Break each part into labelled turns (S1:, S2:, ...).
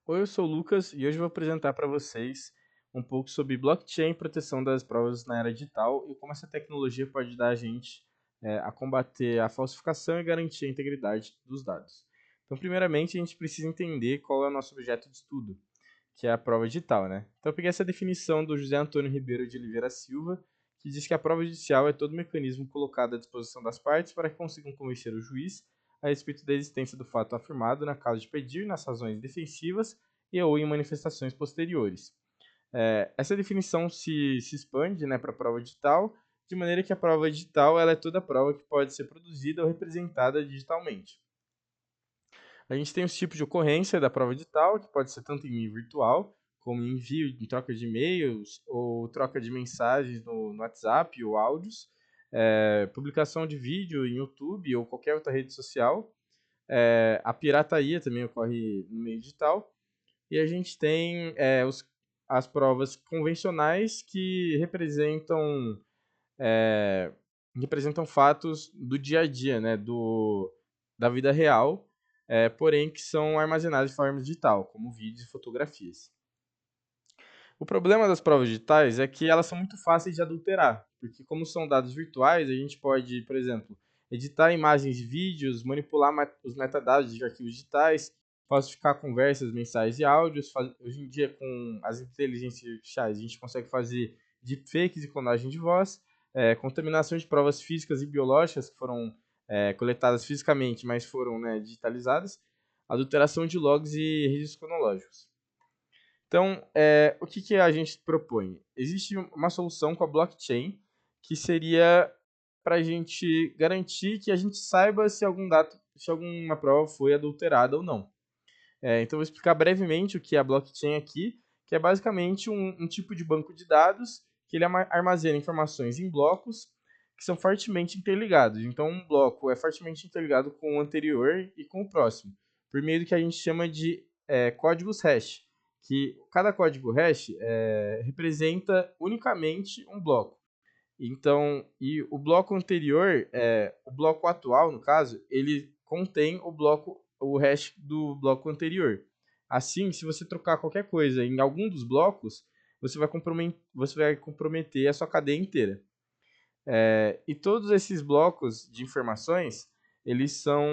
S1: Oi, eu sou o Lucas e hoje eu vou apresentar para vocês um pouco sobre blockchain e proteção das provas na era digital e como essa tecnologia pode ajudar a gente a combater a falsificação e garantir a integridade dos dados. Então, primeiramente, a gente precisa entender qual é o nosso objeto de estudo, que é a prova digital, né? Então, eu peguei essa definição do José Antônio Ribeiro de Oliveira Silva, que diz que a prova judicial é todo mecanismo colocado à disposição das partes para que consigam convencer o juiz a respeito da existência do fato afirmado na causa de pedir, nas razões defensivas e ou em manifestações posteriores. Essa definição se expande, né, para a prova digital, de maneira que a prova digital ela é toda prova que pode ser produzida ou representada digitalmente. A gente tem os tipos de ocorrência da prova digital, que pode ser tanto em meio virtual, como em envio, em troca de e-mails, ou troca de mensagens no WhatsApp ou áudios, publicação de vídeo em YouTube ou qualquer outra rede social. A pirataria também ocorre no meio digital. E a gente tem as provas convencionais que representam fatos do dia a dia, né, da vida real, porém que são armazenados de forma digital, como vídeos e fotografias. O problema das provas digitais é que elas são muito fáceis de adulterar, porque como são dados virtuais, a gente pode, por exemplo, editar imagens e vídeos, manipular os metadados de arquivos digitais, falsificar conversas, mensagens e áudios. Hoje em dia, com as inteligências artificiais, a gente consegue fazer deepfakes e clonagem de voz, contaminação de provas físicas e biológicas que foram coletadas fisicamente, mas foram, né, digitalizadas, adulteração de logs e registros cronológicos. Então, o que a gente propõe? Existe uma solução com a blockchain que seria para a gente garantir que a gente saiba se se alguma prova foi adulterada ou não. Então, eu vou explicar brevemente o que é a blockchain aqui, que é basicamente um tipo de banco de dados que ele armazena informações em blocos que são fortemente interligados. Então, um bloco é fortemente interligado com o anterior e com o próximo, por meio do que a gente chama de códigos hash, que cada código hash representa unicamente um bloco. Então, e o bloco anterior, o bloco atual, no caso, ele contém o hash do bloco anterior. Assim, se você trocar qualquer coisa em algum dos blocos, você vai comprometer a sua cadeia inteira. E todos esses blocos de informações, eles são,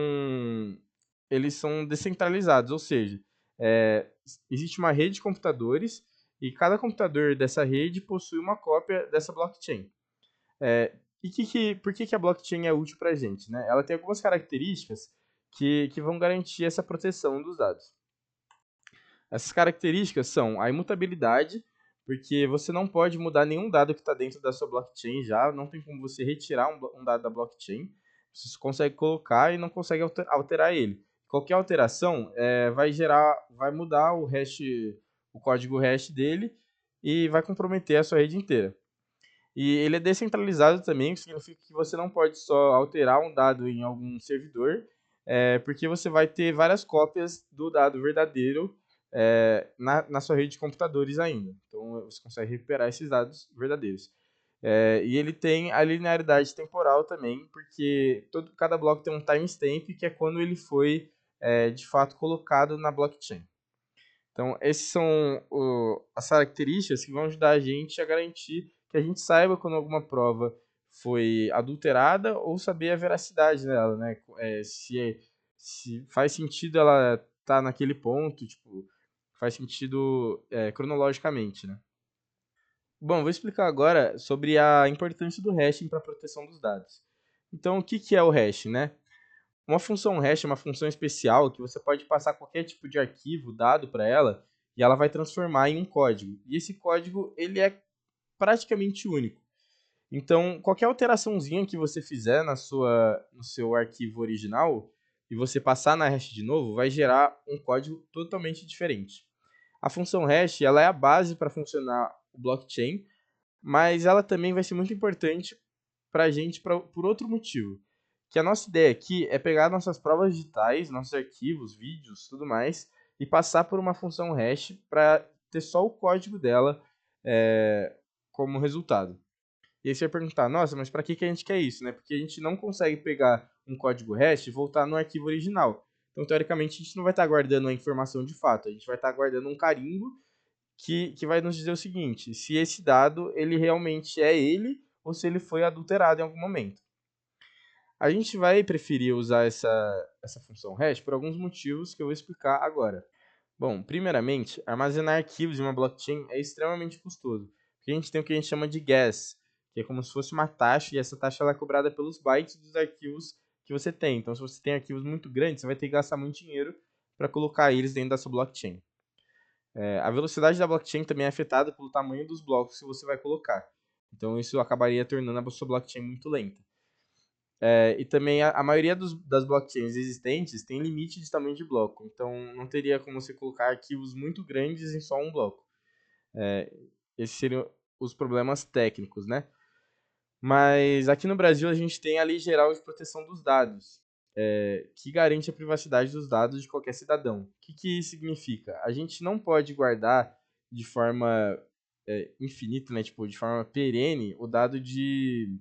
S1: eles são descentralizados, ou seja, é, existe uma rede de computadores e cada computador dessa rede possui uma cópia dessa blockchain. Por que a blockchain é útil para a gente? Né? Ela tem algumas características que vão garantir essa proteção dos dados. Essas características são a imutabilidade, porque você não pode mudar nenhum dado que está dentro da sua blockchain já, não tem como você retirar um dado da blockchain, você consegue colocar e não consegue alterar ele. Qualquer alteração vai mudar o código hash dele e vai comprometer a sua rede inteira. E ele é descentralizado também, que significa que você não pode só alterar um dado em algum servidor, porque você vai ter várias cópias do dado verdadeiro na sua rede de computadores ainda. Então você consegue recuperar esses dados verdadeiros. E ele tem a linearidade temporal também, porque cada bloco tem um timestamp, que é quando ele foi de fato colocado na blockchain. Então, essas são as características que vão ajudar a gente a garantir que a gente saiba quando alguma prova foi adulterada ou saber a veracidade dela, né? Se faz sentido ela estar naquele ponto, tipo, faz sentido cronologicamente, né? Bom, vou explicar agora sobre a importância do hashing para a proteção dos dados. Então, o que é o hash, né? Uma função hash é uma função especial que você pode passar qualquer tipo de arquivo, dado para ela, e ela vai transformar em um código. E esse código ele é praticamente único. Então, qualquer alteraçãozinha que você fizer no seu arquivo original e você passar na hash de novo, vai gerar um código totalmente diferente. A função hash ela é a base para funcionar o blockchain, mas ela também vai ser muito importante para a gente por outro motivo. Que a nossa ideia aqui é pegar nossas provas digitais, nossos arquivos, vídeos, tudo mais, e passar por uma função hash para ter só o código dela como resultado. E aí você vai perguntar, nossa, mas para que a gente quer isso? Né? Porque a gente não consegue pegar um código hash e voltar no arquivo original. Então, teoricamente, a gente não vai estar guardando a informação de fato, a gente vai estar guardando um carimbo que vai nos dizer o seguinte, se esse dado ele realmente é ele ou se ele foi adulterado em algum momento. A gente vai preferir usar essa função hash por alguns motivos que eu vou explicar agora. Bom, primeiramente, armazenar arquivos em uma blockchain é extremamente custoso, porque a gente tem o que a gente chama de gas, que é como se fosse uma taxa, e essa taxa ela é cobrada pelos bytes dos arquivos que você tem. Então, se você tem arquivos muito grandes, você vai ter que gastar muito dinheiro para colocar eles dentro da sua blockchain. A velocidade da blockchain também é afetada pelo tamanho dos blocos que você vai colocar. Então, isso acabaria tornando a sua blockchain muito lenta. E também a maioria das blockchains existentes tem limite de tamanho de bloco. Então, não teria como você colocar arquivos muito grandes em só um bloco. Esses seriam os problemas técnicos, né? Mas aqui no Brasil a gente tem a Lei Geral de Proteção dos Dados, que garante a privacidade dos dados de qualquer cidadão. O que isso significa? A gente não pode guardar de forma infinita, né? Tipo, de forma perene, o dado de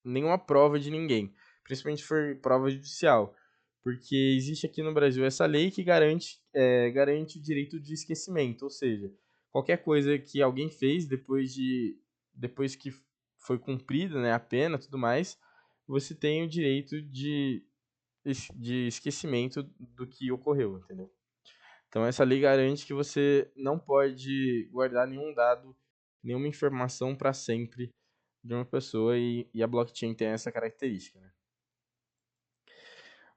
S1: nenhuma prova de ninguém, principalmente se for prova judicial. Porque existe aqui no Brasil essa lei que garante o direito de esquecimento, ou seja, qualquer coisa que alguém fez depois que foi cumprida, né, a pena e tudo mais, você tem o direito de esquecimento do que ocorreu, entendeu? Então essa lei garante que você não pode guardar nenhum dado, nenhuma informação para sempre de uma pessoa e a blockchain tem essa característica, né?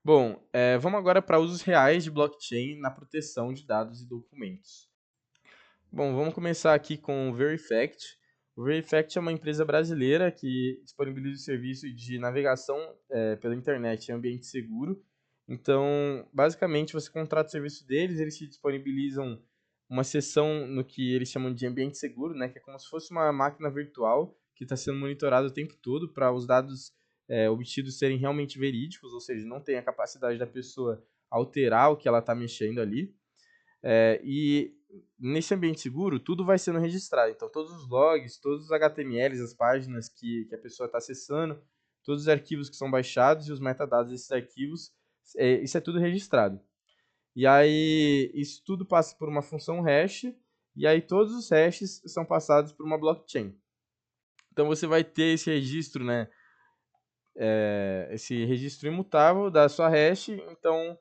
S1: Bom, vamos agora para usos reais de blockchain na proteção de dados e documentos. Bom, vamos começar aqui com o Verifact. O Verifact é uma empresa brasileira que disponibiliza o serviço de navegação pela internet em ambiente seguro. Então, basicamente, você contrata o serviço deles, eles te disponibilizam uma seção no que eles chamam de ambiente seguro, né, que é como se fosse uma máquina virtual que está sendo monitorada o tempo todo para os dados obtidos serem realmente verídicos, ou seja, não tem a capacidade da pessoa alterar o que ela está mexendo ali. E nesse ambiente seguro, tudo vai sendo registrado. Então, todos os logs, todos os HTMLs, as páginas que a pessoa está acessando, todos os arquivos que são baixados e os metadados desses arquivos, isso é tudo registrado. E aí, isso tudo passa por uma função hash, e aí todos os hashes são passados por uma blockchain. Então, você vai ter esse registro, né? Esse registro imutável da sua hash, então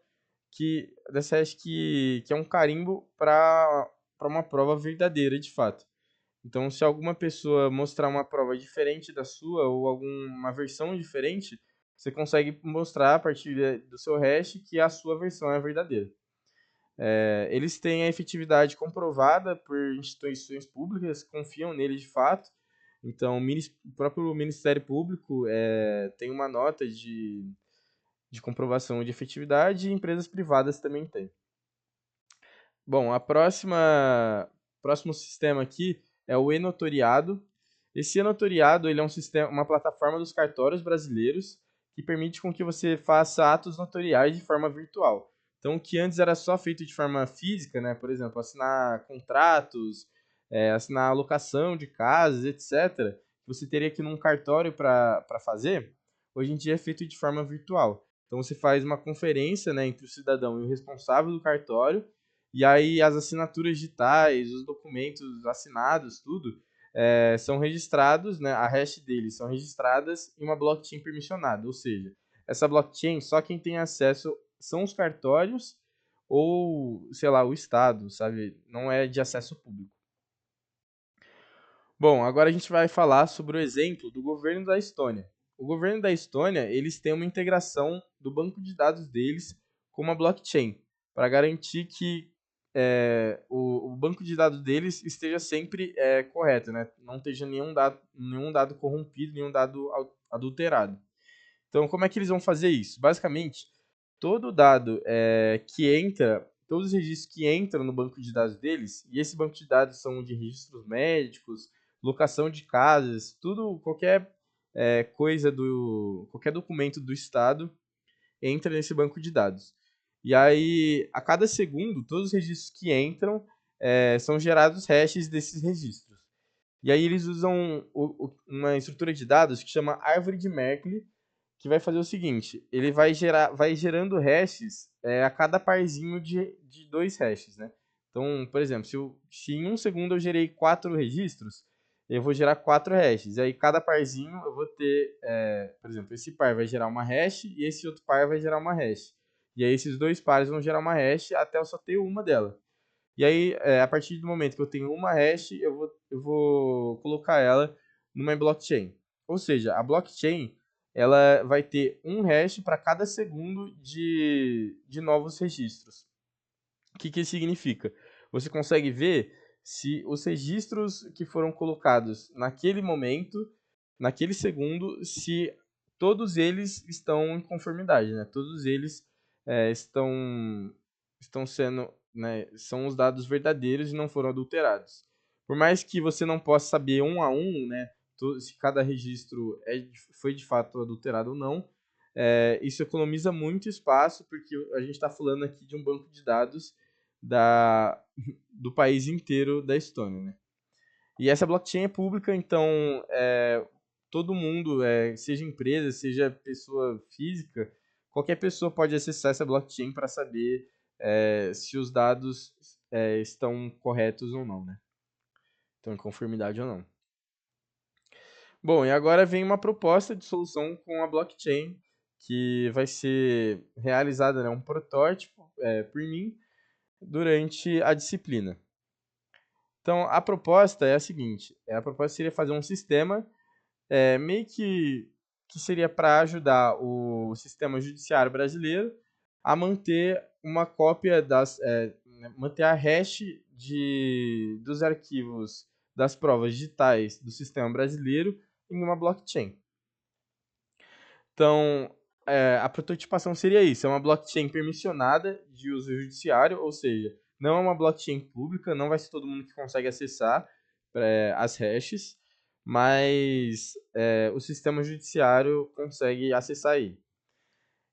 S1: dessa hash que é um carimbo para uma prova verdadeira de fato. Então, se alguma pessoa mostrar uma prova diferente da sua ou alguma versão diferente, você consegue mostrar a partir do seu hash que a sua versão é a verdadeira. Eles têm a efetividade comprovada por instituições públicas que confiam neles de fato. Então, o próprio Ministério Público tem uma nota de comprovação de efetividade e empresas privadas também têm. Bom, próximo sistema aqui é o e-notoriado. Esse e-notoriado ele é uma plataforma dos cartórios brasileiros que permite com que você faça atos notoriais de forma virtual. Então, o que antes era só feito de forma física, né, por exemplo, assinar contratos, assinar alocação de casas, etc., você teria que ir num cartório para fazer, hoje em dia é feito de forma virtual. Então, você faz uma conferência, né, entre o cidadão e o responsável do cartório, e aí as assinaturas digitais, os documentos assinados, tudo, são registrados, né, a hash deles são registradas em uma blockchain permissionada, ou seja, essa blockchain só quem tem acesso são os cartórios ou, sei lá, o Estado, sabe? Não é de acesso público. Bom, agora a gente vai falar sobre o exemplo do governo da Estônia. O governo da Estônia, eles têm uma integração do banco de dados deles com uma blockchain, para garantir que o banco de dados deles esteja sempre correto, né? Não esteja nenhum dado corrompido, nenhum dado adulterado. Então, como é que eles vão fazer isso? Basicamente, todo dado que entra, todos os registros que entram no banco de dados deles, e esse banco de dados são de registros médicos, locação de casas, tudo, qualquer documento do Estado entra nesse banco de dados. E aí, a cada segundo, todos os registros que entram são gerados hashes desses registros. E aí eles usam uma estrutura de dados que chama árvore de Merkle, que vai fazer o seguinte, ele vai gerando hashes a cada parzinho de dois hashes, né? Então, por exemplo, se em um segundo eu gerei 4 registros, eu vou gerar 4 hashes. E aí cada parzinho eu vou ter, por exemplo, esse par vai gerar uma hash e esse outro par vai gerar uma hash. E aí esses dois pares vão gerar uma hash até eu só ter uma dela. E aí, a partir do momento que eu tenho uma hash, eu vou colocar ela numa blockchain. Ou seja, a blockchain ela vai ter um hash para cada segundo de novos registros. O que isso significa? Você consegue ver se os registros que foram colocados naquele momento, naquele segundo, se todos eles estão em conformidade, né? Todos eles estão sendo, né, são os dados verdadeiros e não foram adulterados. Por mais que você não possa saber um a um, né, se cada registro foi de fato adulterado ou não, isso economiza muito espaço, porque a gente está falando aqui de um banco de dados do país inteiro da Estônia, né? E essa blockchain é pública, então todo mundo, seja empresa, seja pessoa física, qualquer pessoa pode acessar essa blockchain para saber se os dados estão corretos ou não, né? Estão em conformidade ou não. Bom, e agora vem uma proposta de solução com a blockchain que vai ser realizada, né, um protótipo por mim durante a disciplina. Então, a proposta é a seguinte: a proposta seria fazer um sistema meio que seria para ajudar o sistema judiciário brasileiro a manter uma cópia manter a hash dos arquivos das provas digitais do sistema brasileiro em uma blockchain. Então, a prototipação seria isso: é uma blockchain permissionada de uso judiciário, ou seja, não é uma blockchain pública, não vai ser todo mundo que consegue acessar as hashes, mas o sistema judiciário consegue acessar aí.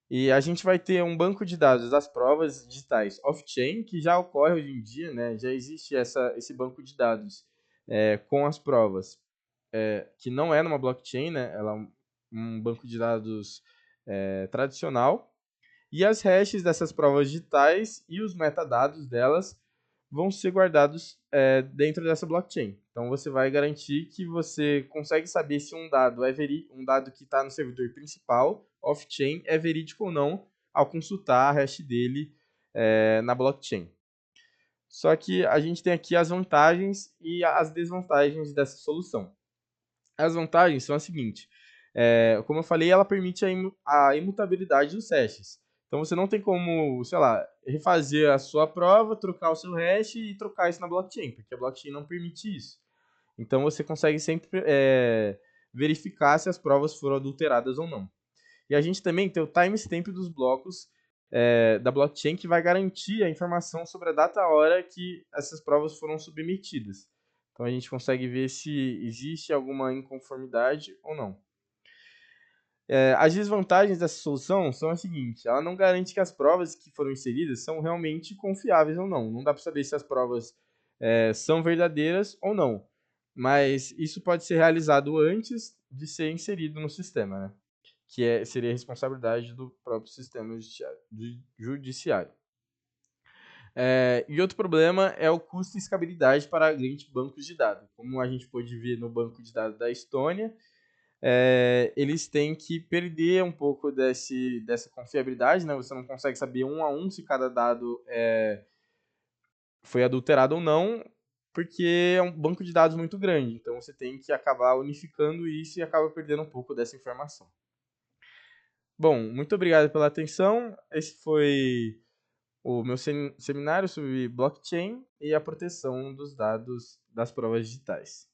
S1: E a gente vai ter um banco de dados das provas digitais off-chain, que já ocorre hoje em dia, né? Já existe esse banco de dados com as provas, que não é numa blockchain, né? Ela é um banco de dados tradicional. E as hashes dessas provas digitais e os metadados delas vão ser guardados dentro dessa blockchain. Então você vai garantir que você consegue saber se um dado um dado que está no servidor principal, off-chain, é verídico ou não ao consultar a hash dele na blockchain. Só que a gente tem aqui as vantagens e as desvantagens dessa solução. As vantagens são as seguintes. Como eu falei, ela permite a imutabilidade dos hashes. Então você não tem como, sei lá, refazer a sua prova, trocar o seu hash e trocar isso na blockchain, porque a blockchain não permite isso. Então você consegue sempre verificar se as provas foram adulteradas ou não. E a gente também tem o timestamp dos blocos da blockchain, que vai garantir a informação sobre a data e a hora que essas provas foram submetidas. Então a gente consegue ver se existe alguma inconformidade ou não. As desvantagens dessa solução são as seguintes: ela não garante que as provas que foram inseridas são realmente confiáveis ou não. Não dá para saber se as provas são verdadeiras ou não. Mas isso pode ser realizado antes de ser inserido no sistema, né? Que seria a responsabilidade do próprio sistema judiciário. E outro problema é o custo e escalabilidade para grandes bancos de dados. Como a gente pôde ver no banco de dados da Estônia, eles têm que perder um pouco dessa confiabilidade, né? Você não consegue saber um a um se cada dado foi adulterado ou não, porque é um banco de dados muito grande. Então você tem que acabar unificando isso e acaba perdendo um pouco dessa informação. Bom, muito obrigado pela atenção. Esse foi o meu seminário sobre blockchain e a proteção dos dados das provas digitais.